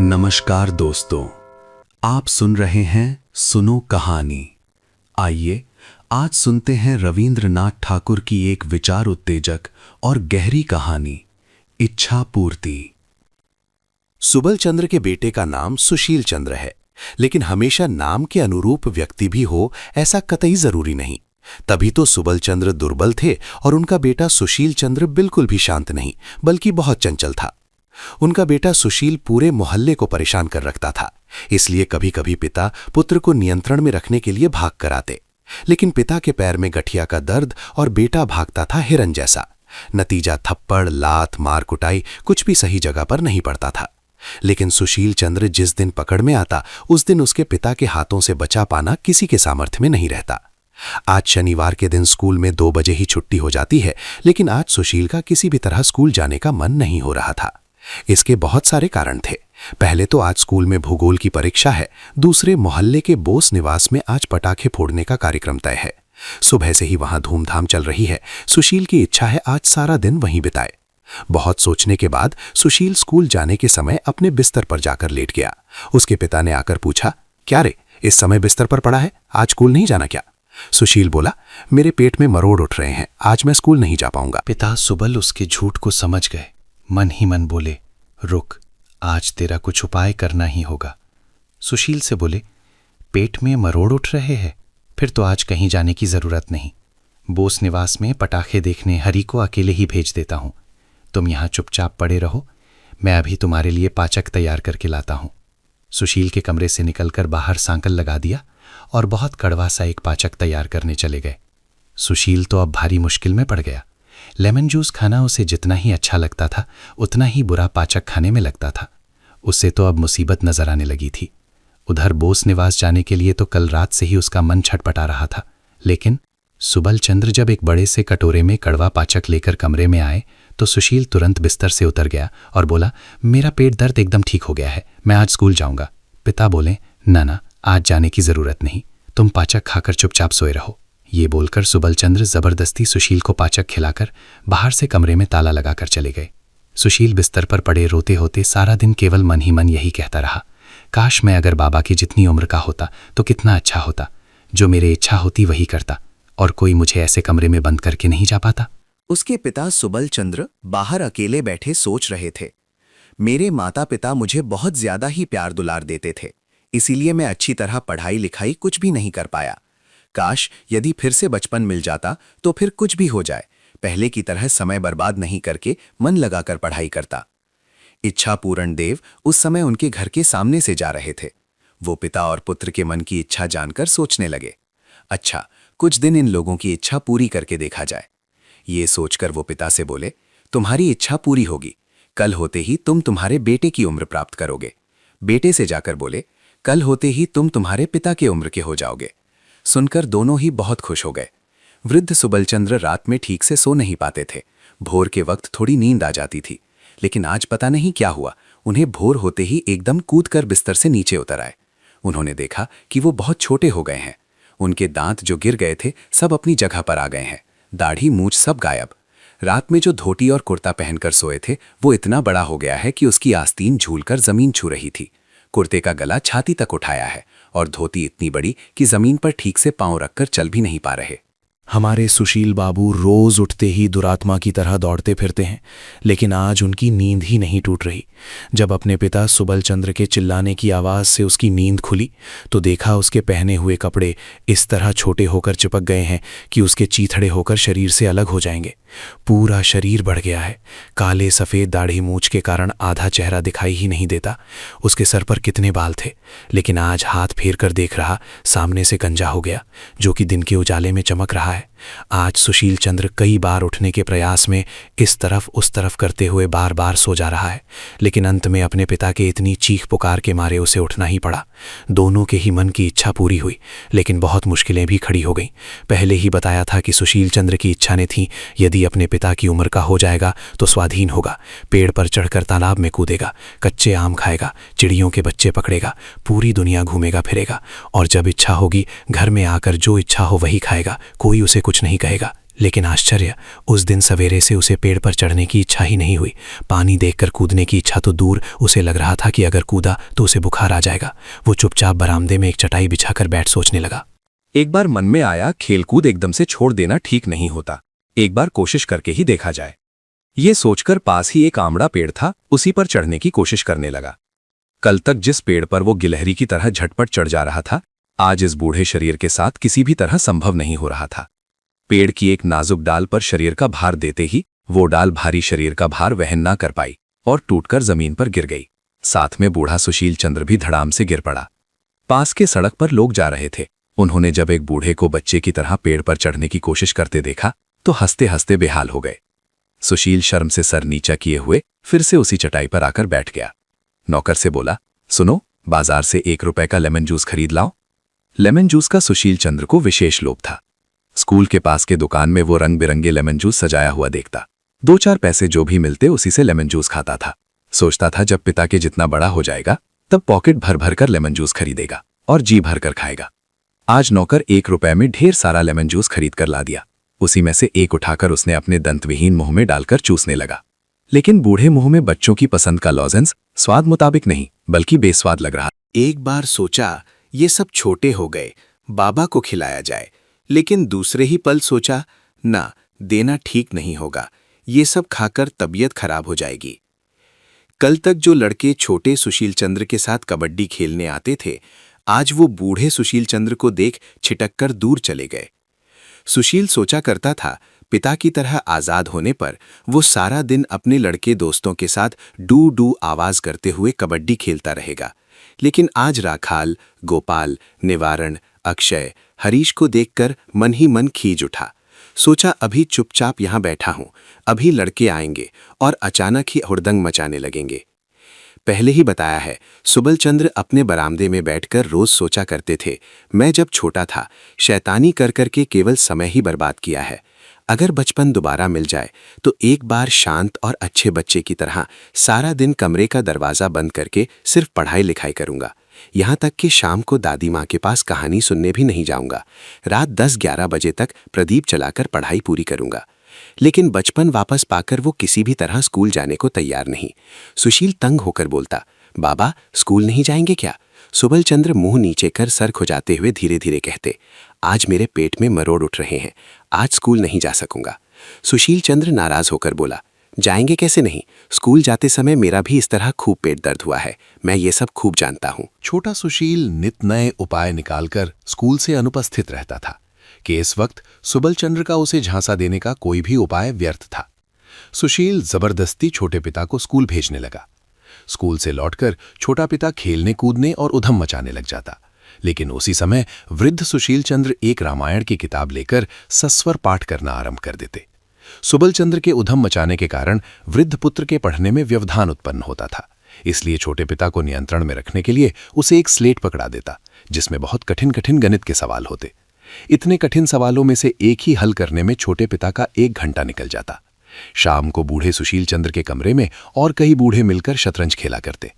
नमस्कार दोस्तों, आप सुन रहे हैं सुनो कहानी। आइए आज सुनते हैं रविंद्रनाथ ठाकुर की एक विचार उत्तेजक और गहरी कहानी, इच्छा पूर्ति। सुबल चंद्र के बेटे का नाम सुशील चंद्र है, लेकिन हमेशा नाम के अनुरूप व्यक्ति भी हो ऐसा कतई जरूरी नहीं। तभी तो सुबल चंद्र दुर्बल थे और उनका बेटा सुशील चंद्र बिल्कुल भी शांत नहीं, बल्कि बहुत चंचल था। उनका बेटा सुशील पूरे मोहल्ले को परेशान कर रखता था, इसलिए कभी कभी पिता पुत्र को नियंत्रण में रखने के लिए भाग कर आते, लेकिन पिता के पैर में गठिया का दर्द और बेटा भागता था हिरन जैसा। नतीजा थप्पड़, लात, मार कुटाई कुछ भी सही जगह पर नहीं पड़ता था। लेकिन सुशील चंद्र जिस दिन पकड़ में आता, उस दिन उसके पिता के हाथों से बचा पाना किसी के सामर्थ्य में नहीं रहता। आज शनिवार के दिन स्कूल में 2 बजे ही छुट्टी हो जाती है, लेकिन आज सुशील का किसी भी तरह स्कूल जाने का मन नहीं हो रहा था। इसके बहुत सारे कारण थे। पहले तो आज स्कूल में भूगोल की परीक्षा है, दूसरे मोहल्ले के बोस निवास में आज पटाखे फोड़ने का कार्यक्रम तय है। सुबह से ही वहां धूमधाम चल रही है। सुशील की इच्छा है आज सारा दिन वहीं बिताए। बहुत सोचने के बाद सुशील स्कूल जाने के समय अपने बिस्तर पर जाकर लेट गया। उसके पिता ने आकर पूछा, क्या रे, इस समय बिस्तर पर पड़ा है, आज स्कूल नहीं जाना क्या? सुशील बोला, मेरे पेट में मरोड़ उठ रहे हैं, आज मैं स्कूल नहीं जा पाऊंगा। पिता सुबल उसके झूठ को समझ गए। मन ही मन बोले, रुक, आज तेरा कुछ उपाय करना ही होगा। सुशील से बोले, पेट में मरोड़ उठ रहे हैं, फिर तो आज कहीं जाने की जरूरत नहीं। बोस निवास में पटाखे देखने हरी को अकेले ही भेज देता हूं। तुम यहां चुपचाप पड़े रहो, मैं अभी तुम्हारे लिए पाचक तैयार करके लाता हूं। सुशील के कमरे से निकलकर बाहर सांकल लगा दिया और बहुत कड़वा सा एक पाचक तैयार करने चले गए। सुशील तो अब भारी मुश्किल में पड़ गया। लेमन जूस खाना उसे जितना ही अच्छा लगता था, उतना ही बुरा पाचक खाने में लगता था। उससे तो अब मुसीबत नजर आने लगी थी। उधर बोस निवास जाने के लिए तो कल रात से ही उसका मन छटपटा रहा था, लेकिन सुबल चंद्र जब एक बड़े से कटोरे में कड़वा पाचक लेकर कमरे में आए तो सुशील तुरंत बिस्तर से उतर गया और बोला, मेरा पेट दर्द एकदम ठीक हो गया है, मैं आज स्कूल जाऊंगा। पिता बोले, ना, आज जाने की जरूरत नहीं, तुम पाचक खाकर चुपचाप सोए रहो। ये बोलकर सुबल चंद्र जबरदस्ती सुशील को पाचक खिलाकर बाहर से कमरे में ताला लगाकर चले गए। सुशील बिस्तर पर पड़े रोते होते सारा दिन केवल मन ही मन यही कहता रहा, काश मैं अगर बाबा की जितनी उम्र का होता तो कितना अच्छा होता। जो मेरी इच्छा होती वही करता और कोई मुझे ऐसे कमरे में बंद करके नहीं जा पाता। उसके पिता सुबल चंद्र बाहर अकेले बैठे सोच रहे थे, मेरे माता पिता मुझे बहुत ज्यादा ही प्यार दुलार देते थे, इसीलिए मैं अच्छी तरह पढ़ाई लिखाई कुछ भी नहीं कर पाया। काश यदि फिर से बचपन मिल जाता तो फिर कुछ भी हो जाए, पहले की तरह समय बर्बाद नहीं करके मन लगाकर पढ़ाई करता। इच्छा पूर्ण देव उस समय उनके घर के सामने से जा रहे थे। वो पिता और पुत्र के मन की इच्छा जानकर सोचने लगे, अच्छा, कुछ दिन इन लोगों की इच्छा पूरी करके देखा जाए। ये सोचकर वो पिता से बोले, तुम्हारी इच्छा पूरी होगी, कल होते ही तुम तुम्हारे बेटे की उम्र प्राप्त करोगे। बेटे से जाकर बोले, कल होते ही तुम तुम्हारे पिता के उम्र के हो जाओगे। सुनकर दोनों ही बहुत खुश हो गए। वृद्ध सुबलचंद्र रात में ठीक से सो नहीं पाते थे। भोर के वक्त थोड़ी नींद आ जाती थी, लेकिन आज पता नहीं क्या हुआ, उन्हें भोर होते ही एकदम कूदकर बिस्तर से नीचे उतर आए। उन्होंने देखा कि वो बहुत छोटे हो गए हैं। उनके दांत जो गिर गए थे सब अपनी जगह पर आ गए हैं, दाढ़ी मूंछ सब गायब। रात में जो धोती और कुर्ता पहनकर सोए थे वो इतना बड़ा हो गया है कि उसकी आस्तीन झूलकर जमीन छू रही थी। कुर्ते का गला छाती तक उठाया है और धोती इतनी बड़ी कि जमीन पर ठीक से पांव रखकर चल भी नहीं पा रहे। हमारे सुशील बाबू रोज उठते ही दुरात्मा की तरह दौड़ते फिरते हैं, लेकिन आज उनकी नींद ही नहीं टूट रही। जब अपने पिता सुबल चंद्र के चिल्लाने की आवाज से उसकी नींद खुली तो देखा उसके पहने हुए कपड़े इस तरह छोटे होकर चिपक गए हैं कि उसके चीथड़े होकर शरीर से अलग हो जाएंगे। पूरा शरीर बढ़ गया है। काले सफेद दाढ़ी मूंछ के कारण आधा चेहरा दिखाई ही नहीं देता। उसके सर पर कितने बाल थे, लेकिन आज हाथ फेर कर देख रहा, सामने से गंजा हो गया, जो कि दिन के उजाले में चमक रहा है। आज सुशील चंद्र कई बार उठने के प्रयास में इस तरफ उस तरफ करते हुए बार बार सो जा रहा है, लेकिन अंत में अपने पिता के इतनी चीख पुकार के मारे उसे उठना ही पड़ा। दोनों के ही मन की इच्छा पूरी हुई, लेकिन बहुत मुश्किलें भी खड़ी हो गईं। पहले ही बताया था कि सुशील चंद्र की इच्छा ने थी, यदि अपने पिता की उम्र का हो जाएगा तो स्वाधीन होगा, पेड़ पर चढ़कर तालाब में कूदेगा, कच्चे आम खाएगा, चिड़ियों के बच्चे पकड़ेगा, पूरी दुनिया घूमेगा फिरेगा और जब इच्छा होगी घर में आकर जो इच्छा हो वही खाएगा, कोई उसे कुछ नहीं कहेगा। लेकिन आश्चर्य, उस दिन सवेरे से उसे पेड़ पर चढ़ने की इच्छा ही नहीं हुई। पानी देखकर कूदने की इच्छा तो दूर, उसे लग रहा था कि अगर कूदा तो उसे बुखार आ जाएगा। वो चुपचाप बरामदे में एक चटाई बिछाकर बैठ सोचने लगा। एक बार मन में आया, खेलकूद एकदम से छोड़ देना ठीक नहीं होता, एक बार कोशिश करके ही देखा जाए। ये सोचकर पास ही एक आमड़ा पेड़ था, उसी पर चढ़ने की कोशिश करने लगा। कल तक जिस पेड़ पर वो गिलहरी की तरह झटपट चढ़ जा रहा था, आज इस बूढ़े शरीर के साथ किसी भी तरह संभव नहीं हो रहा था। पेड़ की एक नाजुक डाल पर शरीर का भार देते ही वो डाल भारी शरीर का भार वहन ना कर पाई और टूटकर जमीन पर गिर गई। साथ में बूढ़ा सुशील चंद्र भी धड़ाम से गिर पड़ा। पास के सड़क पर लोग जा रहे थे। उन्होंने जब एक बूढ़े को बच्चे की तरह पेड़ पर चढ़ने की कोशिश करते देखा तो हंसते हंसते बेहाल हो गए। सुशील शर्म से सर नीचा किए हुए फिर से उसी चटाई पर आकर बैठ गया। नौकर से बोला, सुनो, बाजार से 1 रुपए का लेमन जूस खरीद लाओ। लेमन जूस का सुशील चंद्र को विशेष लोभ था। स्कूल के पास के दुकान में वो रंग बिरंगे लेमन जूस सजाया हुआ देखता। 2-4 पैसे जो भी मिलते उसी से लेमन जूस खाता था। सोचता था जब पिता के जितना बड़ा हो जाएगा तब पॉकेट भर भर कर लेमन जूस खरीदेगा और जी भर कर खाएगा। आज नौकर 1 रुपए में ढेर सारा लेमन जूस खरीद कर ला दिया। उसी में से एक उठाकर उसने अपने दंतविहीन मुंह में डालकर चूसने लगा। लेकिन बूढ़े मुंह में बच्चों की पसंद का लॉजेंस स्वाद मुताबिक नहीं बल्कि बेस्वाद लग रहा। एक बार सोचा ये सब छोटे हो गए, बाबा को खिलाया जाए, लेकिन दूसरे ही पल सोचा ना, देना ठीक नहीं होगा, ये सब खाकर तबीयत खराब हो जाएगी। कल तक जो लड़के छोटे सुशील चंद्र के साथ कबड्डी खेलने आते थे, आज वो बूढ़े सुशील चंद्र को देख छिटककर दूर चले गए। सुशील सोचा करता था पिता की तरह आजाद होने पर वो सारा दिन अपने लड़के दोस्तों के साथ डू डू आवाज करते हुए कबड्डी खेलता रहेगा। लेकिन आज राखाल, गोपाल, निवारण, अक्षय, हरीश को देखकर मन ही मन खींच उठा। सोचा अभी चुपचाप यहां बैठा हूं, अभी लड़के आएंगे और अचानक ही हुड़दंग मचाने लगेंगे। पहले ही बताया है, सुबल चंद्र अपने बरामदे में बैठकर रोज सोचा करते थे, मैं जब छोटा था शैतानी कर करके केवल समय ही बर्बाद किया है। अगर बचपन दोबारा मिल जाए तो एक बार शांत और अच्छे बच्चे की तरह सारा दिन कमरे का दरवाज़ा बंद करके सिर्फ पढ़ाई लिखाई करूंगा। यहाँ तक कि शाम को दादी माँ के पास कहानी सुनने भी नहीं जाऊंगा। रात 10-11 बजे तक प्रदीप चलाकर पढ़ाई पूरी करूंगा। लेकिन बचपन वापस पाकर वो किसी भी तरह स्कूल जाने को तैयार नहीं। सुशील तंग होकर बोलता, बाबा स्कूल नहीं जाएंगे क्या? सुबल चंद्र मुंह नीचे कर सर खुजाते हुए धीरे धीरे कहते, आज मेरे पेट में मरोड़ उठ रहे हैं, आज स्कूल नहीं जा सकूंगा। सुशील चंद्र नाराज होकर बोला, जाएंगे कैसे नहीं? स्कूल जाते समय मेरा भी इस तरह खूब पेट दर्द हुआ है, मैं ये सब खूब जानता हूँ। छोटा सुशील नित नए उपाय निकालकर स्कूल से अनुपस्थित रहता था कि इस वक्त सुबल चंद्र का उसे झांसा देने का कोई भी उपाय व्यर्थ था। सुशील जबरदस्ती छोटे पिता को स्कूल भेजने लगा। स्कूल से लौटकर छोटा पिता खेलने कूदने और उधम मचाने लग जाता। लेकिन उसी समय वृद्ध सुशील चंद्र एक रामायण की किताब लेकर सस्वर पाठ करना आरंभ कर देते। सुबल चंद्र के उधम मचाने के कारण वृद्ध पुत्र के पढ़ने में व्यवधान उत्पन्न होता था। इसलिए छोटे पिता को नियंत्रण में रखने के लिए उसे एक स्लेट पकड़ा देता, जिसमें बहुत कठिन कठिन गणित के सवाल होते। इतने कठिन सवालों में से एक ही हल करने में छोटे पिता का 1 घंटा निकल जाता। शाम को बूढ़े सुशील चंद्र के कमरे में और कई बूढ़े मिलकर शतरंज खेला करते।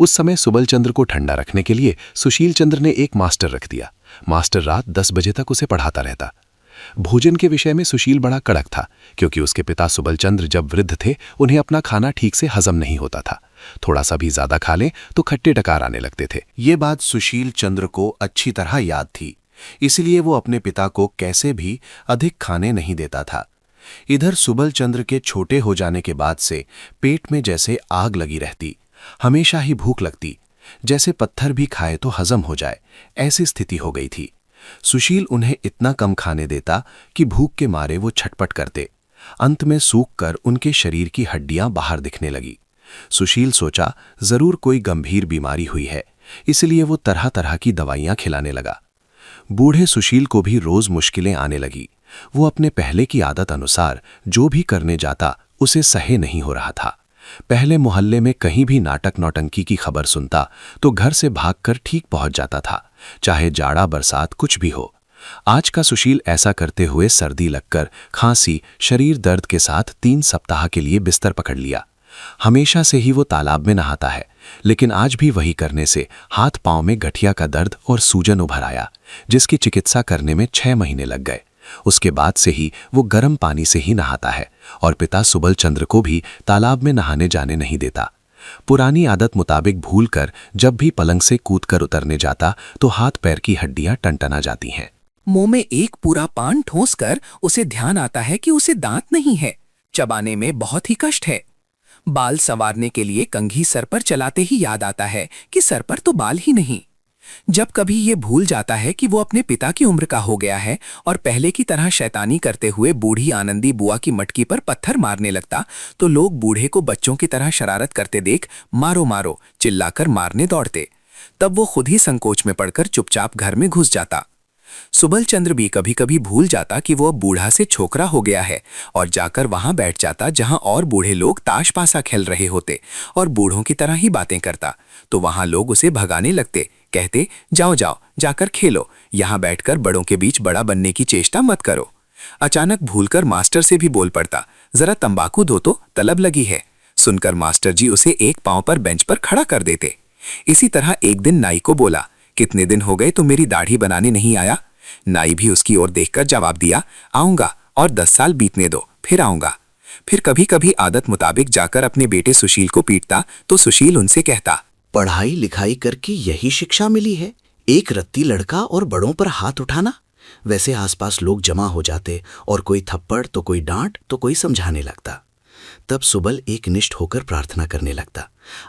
उस समय सुबल चंद्र को ठंडा रखने के लिए सुशील चंद्र ने एक मास्टर रख दिया। मास्टर रात 10 बजे तक उसे पढ़ाता रहता। भोजन के विषय में सुशील बड़ा कड़क था, क्योंकि उसके पिता सुबल चंद्र जब वृद्ध थे उन्हें अपना खाना ठीक से हजम नहीं होता था। थोड़ा सा भी ज्यादा खा लें तो खट्टे डकार आने लगते थे। ये बात सुशील चंद्र को अच्छी तरह याद थी, इसलिए वो अपने पिता को कैसे भी अधिक खाने नहीं देता था। इधर सुबल चंद्र के छोटे हो जाने के बाद से पेट में जैसे आग लगी रहती, हमेशा ही भूख लगती, जैसे पत्थर भी खाए तो हजम हो जाए, ऐसी स्थिति हो गई थी। सुशील उन्हें इतना कम खाने देता कि भूख के मारे वो छटपट करते। अंत में सूख कर उनके शरीर की हड्डियां बाहर दिखने लगी। सुशील सोचा जरूर कोई गंभीर बीमारी हुई है, इसलिए वो तरह तरह की दवाइयां खिलाने लगा। बूढ़े सुशील को भी रोज मुश्किलें आने लगी। वो अपने पहले की आदत अनुसार जो भी करने जाता उसे सहे नहीं हो रहा था। पहले मोहल्ले में कहीं भी नाटक नौटंकी की खबर सुनता तो घर से भागकर ठीक पहुंच जाता था, चाहे जाड़ा बरसात कुछ भी हो। आज का सुशील ऐसा करते हुए सर्दी लगकर खांसी, शरीर दर्द के साथ 3 सप्ताह के लिए बिस्तर पकड़ लिया। हमेशा से ही वो तालाब में नहाता है, लेकिन आज भी वही करने से हाथ पांव में गठिया का दर्द और सूजन उभर आया, जिसकी चिकित्सा करने में 6 महीने लग गए। उसके बाद से ही वो गर्म पानी से ही नहाता है और पिता सुबल चंद्र को भी तालाब में नहाने जाने नहीं देता। पुरानी आदत मुताबिक भूलकर जब भी पलंग से कूदकर उतरने जाता तो हाथ पैर की हड्डियां टनटना जाती हैं। मुंह में एक पूरा पान ठोस कर उसे ध्यान आता है कि उसे दांत नहीं है। चबाने में बहुत ही कष्ट है। बाल संवारने के लिए कंघी सर पर चलाते ही याद आता है कि सर पर तो बाल ही नहीं। जब कभी ये भूल जाता है कि वो अपने पिता की उम्र का हो गया है और पहले की तरह शैतानी करते हुए बूढ़ी आनंदी बुआ की मटकी पर पत्थर मारने लगता, तो लोग बूढ़े को बच्चों की तरह शरारत करते देख मारो मारो चिल्लाकर मारने दौड़ते। तब वो खुद ही संकोच में पड़कर चुपचाप घर में घुस जाता। सुबल चंद्र भी कभी कभी भूल जाता कि वो अब बूढ़ा से छोकरा हो गया है और जाकर वहां बैठ जाता जहां और बूढ़े लोग ताश पासा खेल रहे होते और बूढ़ों की तरह ही बातें करता। तो वहां लोग उसे भगाने लगते, कहते जाओ जाओ जाकर खेलो, यहां बैठकर बड़ों के बीच बड़ा बनने की चेष्टा मत करो। अचानक भूलकर मास्टर से भी बोल पड़ता, जरा तंबाकू दो तो तलब लगी है। सुनकर मास्टर जी उसे एक पांव पर बेंच पर खड़ा कर देते। इसी तरह एक दिन नाई को बोला, कितने दिन हो गए तुम मेरी दाढ़ी बनाने नहीं आया? नाई भी उसकी ओर देखकर जवाब दिया, आऊंगा और 10 साल बीतने दो फिर आऊंगा। फिर कभी कभी आदत मुताबिक जाकर अपने बेटे सुशील को पीटता तो सुशील उनसे कहता, पढ़ाई लिखाई करके यही शिक्षा मिली है, एक रत्ती लड़का और बड़ों पर हाथ उठाना? वैसे आसपास लोग जमा हो जाते और कोई थप्पड़ तो कोई डांट तो कोई समझाने लगता। तब सुबल एक निष्ठ होकर प्रार्थना करने लगता,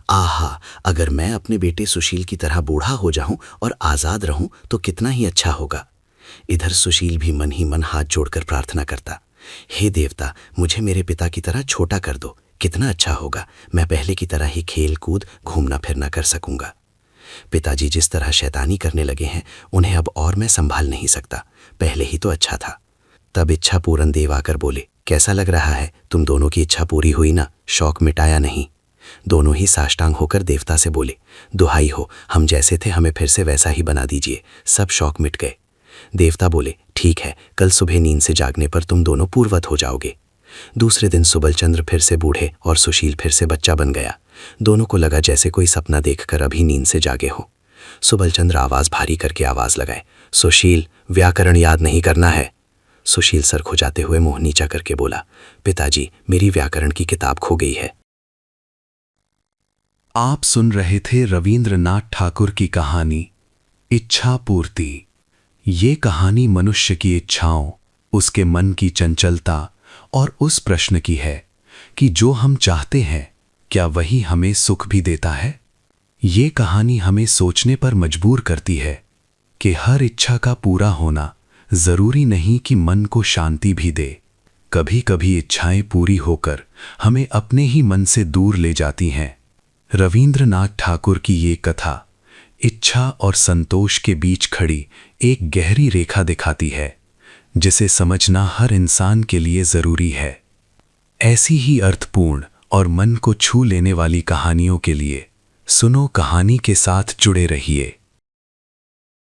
आहा, अगर मैं अपने बेटे सुशील की तरह बूढ़ा हो जाऊं और आजाद रहूं तो कितना ही अच्छा होगा। इधर सुशील भी मन ही मन हाथ जोड़कर प्रार्थना करता, हे देवता, मुझे मेरे पिता की तरह छोटा कर दो, कितना अच्छा होगा, मैं पहले की तरह ही खेल कूद घूमना फिरना कर सकूंगा। पिताजी जिस तरह शैतानी करने लगे हैं उन्हें अब और मैं संभाल नहीं सकता, पहले ही तो अच्छा था। तब इच्छा पूरन देव आकर बोले, कैसा लग रहा है, तुम दोनों की इच्छा पूरी हुई ना, शौक मिटाया नहीं? दोनों ही साष्टांग होकर देवता से बोले, दुहाई हो, हम जैसे थे हमें फिर से वैसा ही बना दीजिए, सब शौक मिट गए। देवता बोले, ठीक है, कल सुबह नींद से जागने पर तुम दोनों पूर्वत हो जाओगे। दूसरे दिन सुबल चंद्र फिर से बूढ़े और सुशील फिर से बच्चा बन गया। दोनों को लगा जैसे कोई सपना देखकर अभी नींद से जागे हो। सुबल चंद्र आवाज भारी करके आवाज लगाए, सुशील, व्याकरण याद नहीं करना है। सुशील सर खुजाते हुए मुंह नीचा करके बोला, पिताजी, मेरी व्याकरण की किताब खो गई है। आप सुन रहे थे रविंद्रनाथ ठाकुर की कहानी इच्छा पूर्ति। ये कहानी मनुष्य की इच्छाओं, उसके मन की चंचलता और उस प्रश्न की है कि जो हम चाहते हैं क्या वही हमें सुख भी देता है। ये कहानी हमें सोचने पर मजबूर करती है कि हर इच्छा का पूरा होना जरूरी नहीं कि मन को शांति भी दे। कभी कभी इच्छाएं पूरी होकर हमें अपने ही मन से दूर ले जाती हैं। रविंद्रनाथ ठाकुर की ये कथा इच्छा और संतोष के बीच खड़ी एक गहरी रेखा दिखाती है, जिसे समझना हर इंसान के लिए जरूरी है। ऐसी ही अर्थपूर्ण और मन को छू लेने वाली कहानियों के लिए सुनो कहानी के साथ जुड़े रहिए।